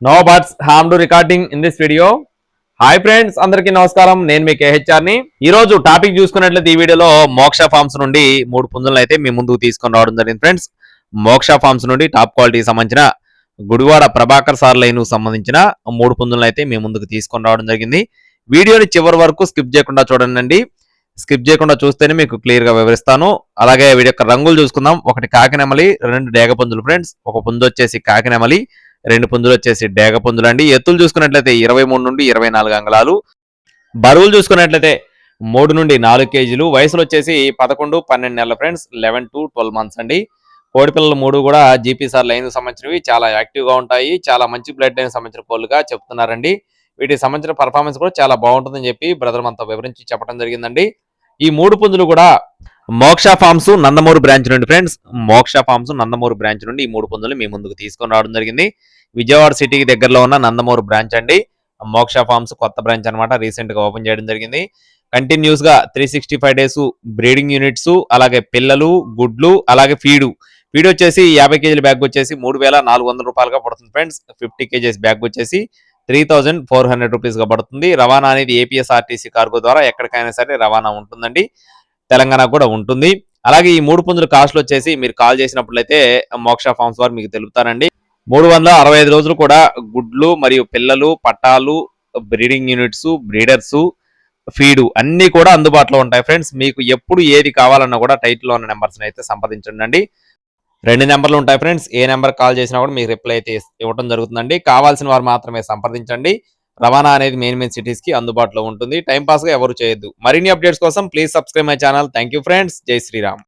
No buts ham to recording in this video. Hi friends, అందరికీ నమస్కారం. నేను మీ KHR ని. ఈ రోజు టాపిక్ చూసుకున్నట్లయితే ఈ వీడియోలో మోక్ష ఫార్మ్స్ నుండి 3 పుంజులను అయితే మీ ముందుకు తీసుకొని రావడం జరిగింది ఫ్రెండ్స్. మోక్ష ఫార్మ్స్ నుండి టాప్ క్వాలిటీకి సంబంధించిన గుడివాడ ప్రభాకర్ సార్ లైన్ సంబంధించిన 3 పుంజులను అయితే మీ ముందుకు తీసుకొని రావడం జరిగింది. వీడియోని చివరి వరకు స్కిప్ చేయకుండా చూడండి. స్కిప్ చేయకుండా చూస్తేనే మీకు క్లియర్ గా వివరిస్తాను. అలాగే వీడి యొక్క రంగులు చూసుకుందాం. ఒకటి కాకినెమలి, 2 డేగ పుంజులు ఫ్రెండ్స్. ఒక పుంజు వచ్చేసి కాకినెమలి, 2 పుంజులు వచ్చేసి డేగ పుంజులు అండి. ఎత్తులు చూసుకున్నట్లయితే 23 నుండి 24 అంగుళాలు. బరువులు చూసుకున్నట్లయితే 3 నుండి 4 కేజీలు. వయసులు వచ్చేసి 11, 12 నెలల ఫ్రెండ్స్. 11 to 12 మంత్స్ అండి. కోడి పిల్లలు 3 కూడా జీపీసార్ లైన్ సంబంధించినవి. చాలా యాక్టివ్ గా ఉంటాయి. చాలా మంచి బ్లడ్ లైన్ సంబంధించిన కోళ్ళుగా చెప్తున్నారండి. వీటికి సంబంధించిన పర్ఫార్మెన్స్ కూడా చాలా బాగుంటుందని చెప్పి బ్రదర్ మనతో వివరించి చెప్పడం జరిగిందండి. ఈ 3 పుంజులు కూడా మోక్ష ఫార్మ్స్ నందమూరు బ్రాంచ్ నుండి ఫ్రెండ్స్. మోక్ష ఫార్మ్స్ నందమూరు బ్రాంచ్ నుండి ఈ 3 పుంజులు మీ ముందుకు తీసుకొని రావడం జరిగింది. విజయవాడ సిటీకి దగ్గరలో ఉన్న నందమూరు బ్రాంచ్ అండి. మోక్ష ఫార్మ్స్ కొత్త బ్రాంచ్ అనమాట. రీసెంట్ గా ఓపెన్ చేయడం జరిగింది. కంటిన్యూస్ గా 365 డేస్ బ్రీడింగ్ యూనిట్స్, అలాగే పిల్లలు, గుడ్లు, అలాగే ఫీడ్ వచ్చేసి 50 కేజీల బ్యాగ్ వచ్చేసి 3,400 రూపాయలుగా పడుతుంది ఫ్రెండ్స్. 50 కేజీస్ బ్యాగ్ వచ్చేసి 3,400 రూపీస్ గా పడుతుంది. రవాణా అనేది ఏపీఎస్ఆర్టీసీ కార్గో ద్వారా ఎక్కడికైనా సరే రవాణా ఉంటుందండి. తెలంగాణ కూడా ఉంటుంది. అలాగే ఈ 3 పుంజుల కాస్ట్లు వచ్చేసి మీరు కాల్ చేసినప్పుడైతే మోక్ష ఫార్మ్స్ వారు మీకు తెలుపుతారండి. 365 రోజులు కూడా గుడ్లు మరియు పిల్లలు, పట్టాలు, బ్రీడింగ్ యూనిట్స్, బ్రీడర్స్, ఫీడు అన్ని కూడా అందుబాటులో ఉంటాయి ఫ్రెండ్స్. మీకు ఎప్పుడు ఏది కావాలన్నా కూడా టైటిల్లో ఉన్న నెంబర్స్ అయితే సంప్రదించండి. 2 నెంబర్లు ఉంటాయి ఫ్రెండ్స్. ఏ నెంబర్ కాల్ చేసినా కూడా మీకు రిప్లై అయితే ఇవ్వడం జరుగుతుందండి. కావాల్సిన వారు మాత్రమే సంప్రదించండి. రవాణా అనేది మెయిన్ సిటీస్ కి అందుబాటులో ఉంటుంది. టైం పాస్ గా ఎవరు చేయొద్దు. మరిన్ని అప్డేట్స్ కోసం please subscribe my channel. Thank you friends. జై శ్రీరామ్.